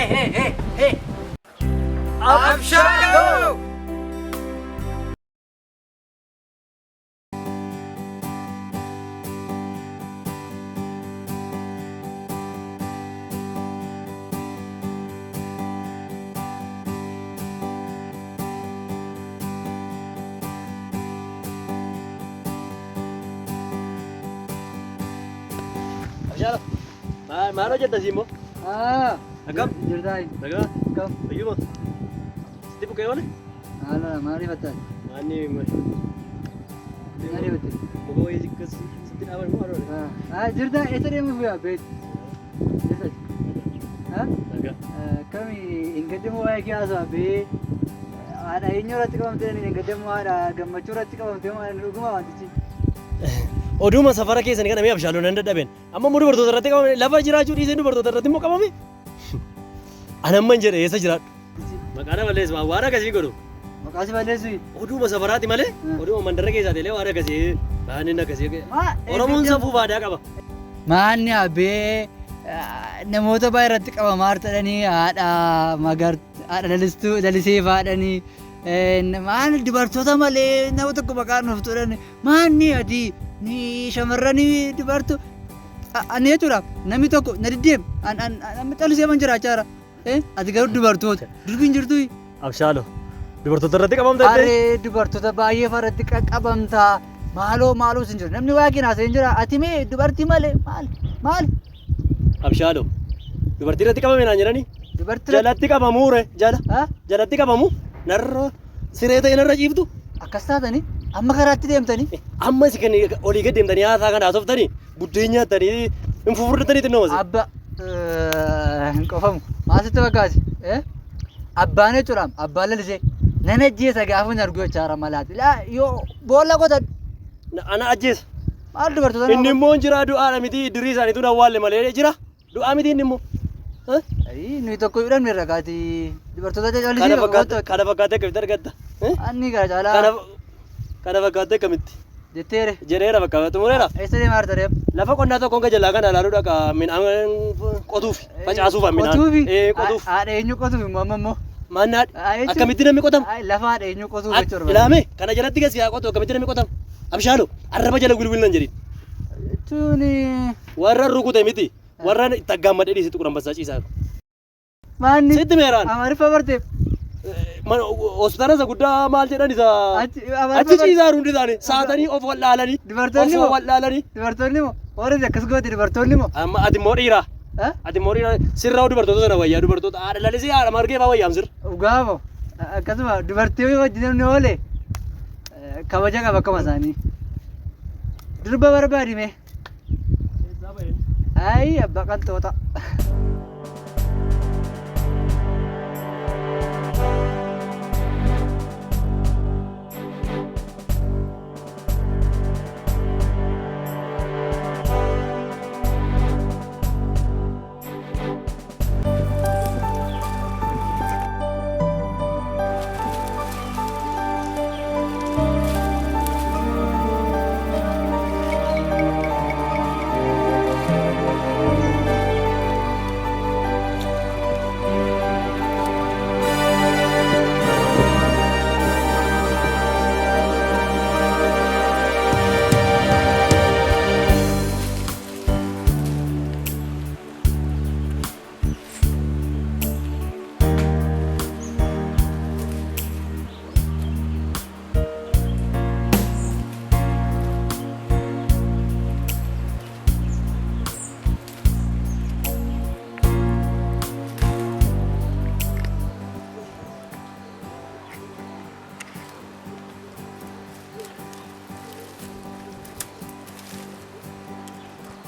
hey. Abshalo! Abshalo. Maalo jetta simo. Agam. Jirtai. Daga. Kam. Ayumo. Stipu kayo ne? Ala mari batal. Mani Mari batal. mugo ikas sitin awan mo aro. Jirta etere mu ya bet. Yes. Ha? Daga. Kami ingedemu wa kya sa be. Ana inyoratti qabamte ni ingedemu ara gammachuratti qabamte ma ruguma wantichi. Oduma safara keessan kana mee Abshalo nan dadhaben. Amma mudu bartoota irratti qabame lafa jiraachuu dhiisee nu bartoota irratti immoo qabame. Anamman jedhe eessa jiraadhu? Maqaana balleessu waan akkasii godhu. Maqaasi balleessu. Oduma safaraati malee oduma mandara keessaa ta'e waan akkasii baaniin akkasii. Oromoon safuu baadaa qaba. Maanni abee namoota baay'ee irratti qabamaa ta'anii haadha magar haadha lalisee faadhanii maan dubartoota malee nama tokko maqaan nuuf turan maanni adii ni shamarranii dubartu ani jechuudha namni tokko na diddeem namni xalisee man jiraachaa jira. Ati garuu dubartoota durbiin jirtu. Abshalo dubartoota irratti qabamta. Aree dubartoota baay'ee irratti qabamta. Maaloo sin jira namni waa keenaa sin jira ati mee dubartii malee maal. Abshalo dubartii irratti qabame naan jedhani. Dubartii Jalatti qabamuure jalatti qabamu narra siree ta'e narra ciiftu. akkas taatanii amma karaatti deemtanii. Amma si kan olii gad deemtanii haasaa kana haasoftanii buddeen nyaattanii hin fufurdatanii xinnoo masi. Abba hin qofamu maasitti fakkaati. Abbaan jechuudha abbaan lalisee nan ajjeesa gaafa hin argu jechaara malaati. Yoo boolla qotan. Ana ajjeesa. Maal dubartoota Inni immoo jira du'aadha miti durii isaaniitu awwaalle malee jira du'aa miti inni immoo. nuyi tokko hidhamne irra kaati dubartoota jaallisii Kana fakkaatee akkamitti argatta? anni gara caalaa Kana fakkaatee akkamitti? jetteere Jedheera bakka xumureera. eessa deemaa jirta deem Lafa qonnaa tokkoon gajallaa kana ilaaluudha ka midhaan qotuuf facaasuuf midhaan. qotuufi Qotuuf. haadha eenyu qotuuf immoo Maannaadha. Akkamitti namni qotama? lafa haadha eenyu qotuuf jechuudha Ilaame kana jalatti gasi haa qotu akkamitti namni qotama? Abshalo arraba jala gulgul nan jedhin. jechuun Warra rukute miti. Warra itti aggaammadhee dhiisitu quran ciisaa. maanni Sitti meeraan. amaariffa barteef Hospitaala isa guddaa maal jedhan isa achi ciisaa hundi isaanii saatanii of wallaalanii dubartoonni of moo wallaalanii. dubartoonni moo warri akkas gooti dubartoonni moo Amma ati immoo dhiiraa. Ati immoo dhiiraa sirraa dubartoota sana wayyaa dubartoota haadha lalisee haadha margee fa'aa wayyaam sirra. dhugaa moo akkasuma dubartii wajjin namni oole kabaja qaba akkuma isaanii durba barbaadime ayi abbaa qanxoota.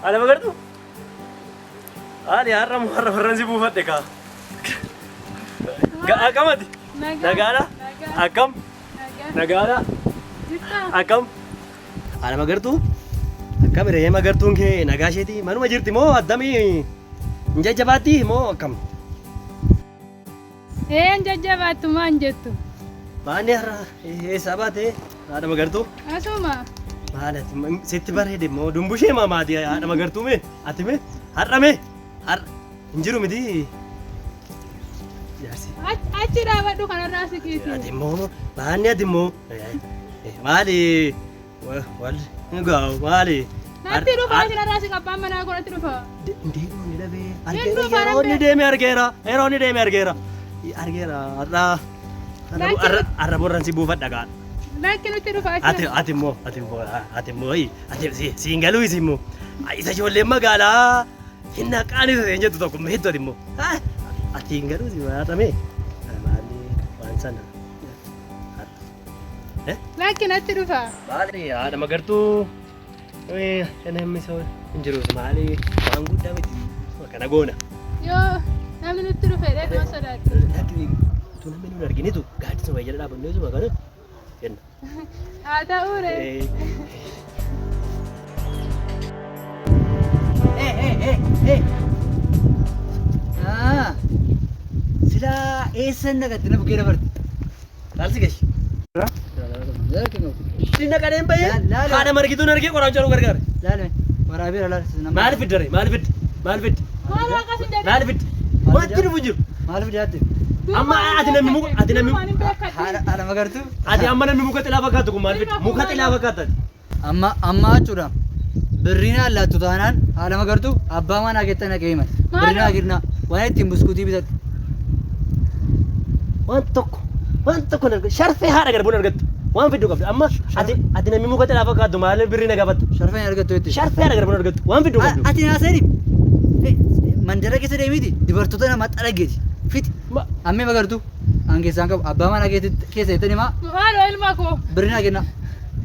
Ada begitu? Ani haram si buufadhe kaa. Akkam ati? Nagaadha? Akkam? Nagaadha? Akkam? Haadha magartuu? Akkam re'ee magartuun kee nagaa isheeti? Manuma jirti moo addamii hin jajjabaatti moo akkam? Hin jajjabaattu maan jettu? Maanni har'a eessaa baate haadha magartuu? Asuma. Maalati sitti bareede moo dumbushee maamaati haadha magartuu mee ati mee har'a mee har'a hin jiru miti jaarsi. Achi dhaabadhu kanarraa siqiiti. Ati immoo maanni ati immoo maali walli gaa'u maali. Natti dhufa asirraa siqa abbaan manaa godhatti dhufa. Deemuun ni dhabee argeera yeroo inni deeme argeera yeroo inni deeme argeera argeera har'a borran si buufadha gaadha. Lakki nutti dhufa achirra. Ati immoo siin galuu isi immoo isa ijoolleen magaalaa hin naqaan isa seen jettu tokko hedduu ati immoo ati hin galuu si maadhame maalli waan sana. Lakki natti dhufa. Maali haadha magartuu namni isa hin jiru maali waan guddaa miti kana goona. Yoo namni nutti dhufe dheedhuma sodaatu. Tu namni nun arginitu gaaddisa wayya jala dhaabannee jiru kana jenna. Haa ta'uure. Sila eessan naqatti na bukkee dabarti. Laalsi gashi. Inni naqadeen bahee haadha margituun argee qoraan jaluu gargaare. Laalme waraabee laalsi. Maal fiddare maal fidde maal fidde Maal akkas hin maal fidde wanti dhufu jiru. Maal fidaatte? Amma ati namni muka ati namni Haadha magartuu? ati amma namni muka xilaa fakkaatu kun maal fidde muka xilaa fakkaatan. Amma jechuudha. Birriin allaattu taanaan haadha magartuu abbaa manaa keessatti naqee himan. Birriin hagirnaa waan ittiin buskuutii bitatu. Waan tokko sharfee haadha garbuun argattu waan fidduu qabdu amma ati namni muka xilaa fakkaatu maal birrii na gaafattu. Sharfeen argattu jetti. Sharfee haadha garbuun argattu waan fidduu qabdu. Ati naasanii mandara keessa deemiti dubartoota nama xalageeti. Fiti. Ammee magartuu aangeessaan qabu abbaa manaa keessa jettanii maa Maaloo ilma koo. birriin hagirnaa.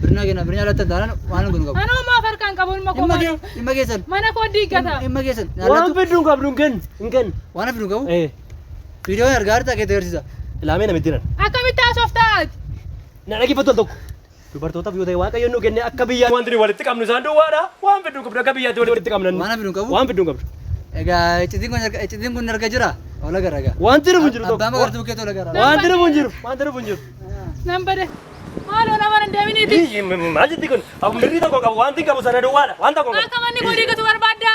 Birriin alatti taanaan waan kun qabu. Anoo maaf harkaan qabu ilma koo maaloo. Dhimma keessan. Mana koo diiggata. Dhimma keessan. Waan fidduu qabdu hin kennu. Waan hafi nu qabu. Viidiyoo argaa jirta keessa agarsiisa. Ilaamee namitti jiran. Akkamitti haasoftaati? Na dhaggeeffatu al tokko. Dubartootaaf yoo ta'e waaqayyoon nu kenne akka biyyaa wanti nu walitti qabnu isaan duwwaadha. Waan fidduu qabdu akka biyyaatti walitti qabnan. Waan hafi nu qabu. Waan fidduu qabdu. Egaa iccitiin kun arga jira. Ola garaga. Wanti dhufu hin jiru tokko. Abbaa magartuu bukkee tola gara. Wanti dhufu hin jiru. Wanti dhufu hin jiru. Nan bade. Maaloo nama hin deeminiiti. Maal jetti kun? Abu birrii tokko qabu wanti qabu sana duwwaadha. Waan tokko qabu. Akka manni koo diiggatu barbaadda.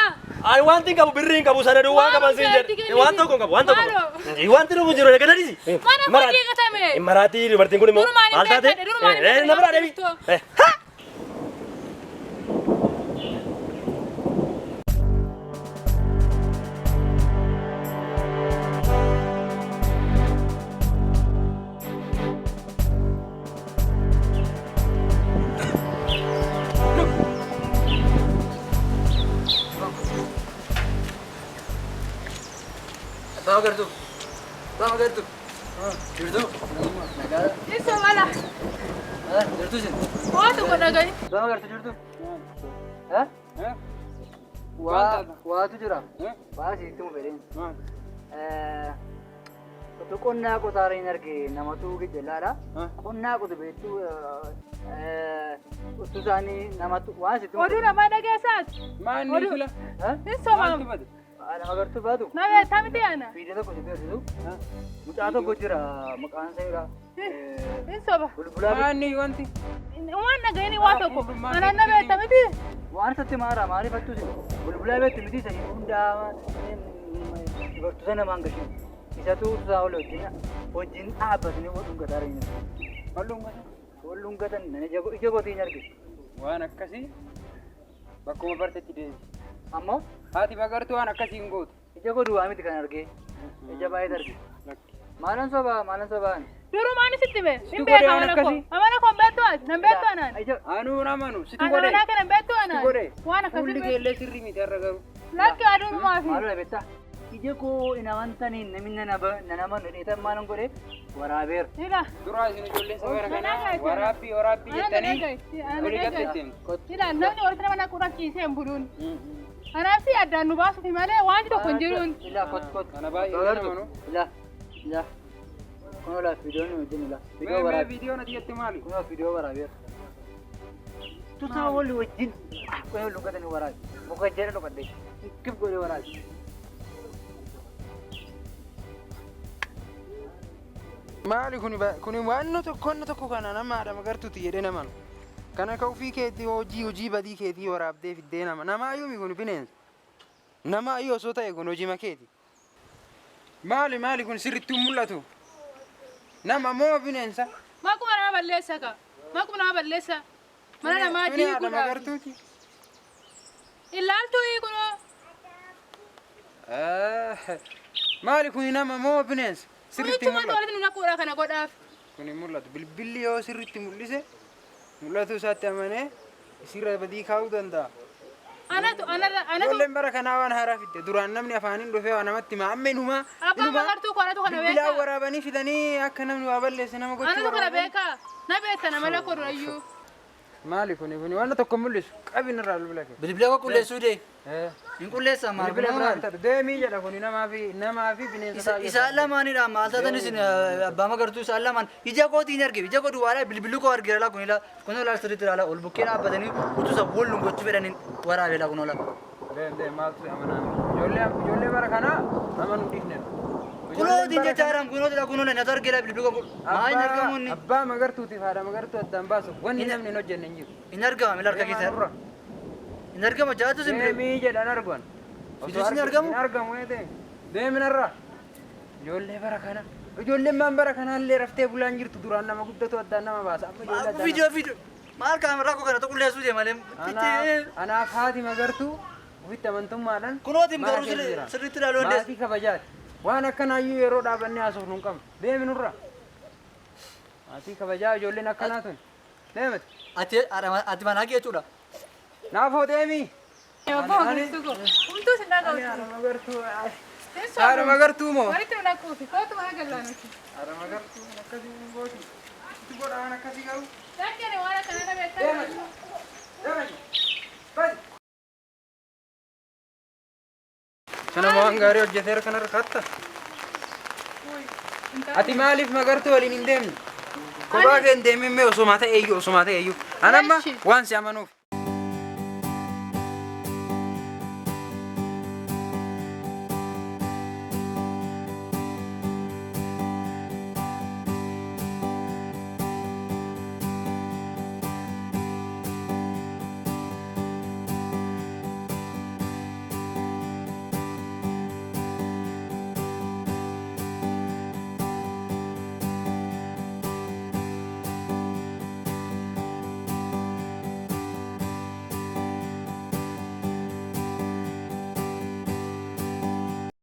Ay wanti qabu birrii qabu sana duwwaa qaban siin jedhe. Waan tokko qabu waan tokko qabu. Wanti dhufu hin jiru egaa dadisi. Mana koo diiggatame. Maraatii dubartiin kun immoo maal taate? Nama deebi. Abbaa magartuu. Jirtu. Nagaadha. Ibsa mala. Jirtu sin. Waa tokko dhagahi. Abbaa magartuu jirtu. Waatu jira. Waa sitti mu fedheen. Otoo qonnaa qotaara hin arge namatu gijjallaadha. Qonnaa qotu beektu utuu isaanii namatu waan sitti mu. Oduu namaa dhageessaati. Maanni fila? Ibsa mala. Haadha magartuu baatu. Nama eessamiti ana. Fiidee tokko sitti argitu. Mucaa tokko jira maqaan isaa jira. Ibsa Bulbulaa Maanni wanti? waan dhagahini waa tokko. Ana nama eessamiti. waan isatti maaliif hattuusi bulbulaa beektu miti isa hundaa dubartoota namaan gashin isatu isaa ol wajjin dhaabbatanii wal dhungataa reenya. Wal dhungatan ija gootii hin argine. Waan akkasii bakkuma bartetti deebi. Ammoo Haati magartuu waan akkasii hin gootu. ija godhu waa miti kan argee ija baay'ee arge. Maalan sobaan. Durumaan sitti be. Hin beeka amana koo. Amana koo beektu ati. Nan beektu anaan. Anuu namanu situ Ana godhe. manaa kana beektu anaan. Godhe. Waan akkasii Fuulli beektu. keellee sirrii miti har'a garuu. Lakki aduunumaa fi. Maaloo beektaa ija koo ina wantaniin namni nanaman dheetan maalan godhe waraabeera. Ila. Duraa isin ijoolleen sabara kanaa waraabbii jettanii olii gaddeettiin. Ila namni walitti nama naquu rakkiisee hin buluun. Kanaaf si addaan nu baasuufi malee wanti tokko hin jiruun. Ila kot. Kana baay'ee namanu. Ila. Kunoo laaf viidiyoon wajjin ila. Mee viidiyoon ati jette maali? Kunoo viidiyoo waraabeera. Tusaa walii wajjin kunoo dhungatanii waraabe. Muka jedha dhokadhe. Kif godhee waraabe. Maali kuni waan tokko kana namaadha magartuuti jedhee namanu. Kana ka ofii keetii hojii badii keetii waraabdee fiddee namaayyuu kun bineensa. Namaayyuu osoo ta'e kun hojii makeeti. Maali kun sirriitti mul'atu? Nama moo bineensa? Maquma nama balleessa ka. Maquma nama balleessa. Mana namaa diiguudhaaf. Haadha magartuuti. Ilaaltuu kunoo. Maali kun nama moo bineensa? Sirriitti Kunuutu mul'atu. walitti nu naquudha kana godhaaf. Kun hin mul'atu. Bilbilli yoo sirriitti mul'ise mul'atu isaatti amanee sirra badii kaa'uu danda'a. Anatu. Ijoolleen bara kanaa waan haaraa fidde duraan namni afaaniin dhufee waa namatti hima amma inumaa Abbaan magartuu kun anatu kana bilbilaan beekaa. waraabanii fidanii akka namni waa balleesse nama gochuu Anatu kana barbaadan. beekaa. Na beekta nama la kodurayyuu. Maali kuni waan tokko mul'isu qabin irraa bilbila kee. Bilbila koo qulleessuu dee. Hin qulleessaa maal Bilbila kun biraa maal? ta'u deemii jedha kuni namaa fi bineensa Isaan lamaanidha maal taatan isin abbaa magartuu isaan lamaan ija kootii hin argine ija koo duwwaadhaa bilbilli koo argira laa kun ilaa sirriitti ilaala ol bukkee dhaabbatanii utusa wal gochuu fedhaniin waraabee laa kun ola. deem maaltu amanaa ijoollee bara kanaa amanuu dhiifne. Kunootiin jechaadhaan kunootidha kunoon nyaata argina bilbila koo maa hin argamu inni. Abbaa magartuutiif haadha magartuu addaan baasu wanni namni hin hojjenne hin jiru. Hin argama mila harka keessa. Hin argama jaatu sin Deemii jedhan argan. Fidus hin argamu? Hin argamu deeminarra. Ijoollee bara kana. Ijoolleen maan bara kanaallee raftee bulaan jirtu duraan nama guddatu addaan nama baasa. Amma ijoollee addaan. Video maal kaameraa koo kana qulleessuu dee malee. Anaaf haati magartuu ofitti amantummaadhaan. Kunootiin mana garuu keessa jira. sirriitti ilaaluu dandeessa. Maatii kabajaati. Waan akkanaayyuu yeroo dhaabannee haasofnu hin qabnu. Deeminurra. Maatii kabajaa ijoolleen akkanaa tun. Deemete. Ati manaa jechuudha. Naafoo deemii. Abbaa magartuu kun. Humtuu sin dhaga'u. Haadha magartuu. Haadha magartuu moo? Walitti nu naquufi. Kootu mana gallaanuti. Haadha magartuu akkasii hin gooti. Itti godhaan akkasii garuu. Dakkeen waan akkana na beektaa. Sana waan gaarii hojjeteera kanarra katta. Ati maaliif magartuu waliin hin deemne? Kophaa kee hin deemin mee osoo maa ta'e iyyuu. Anamma waan si amanuuf.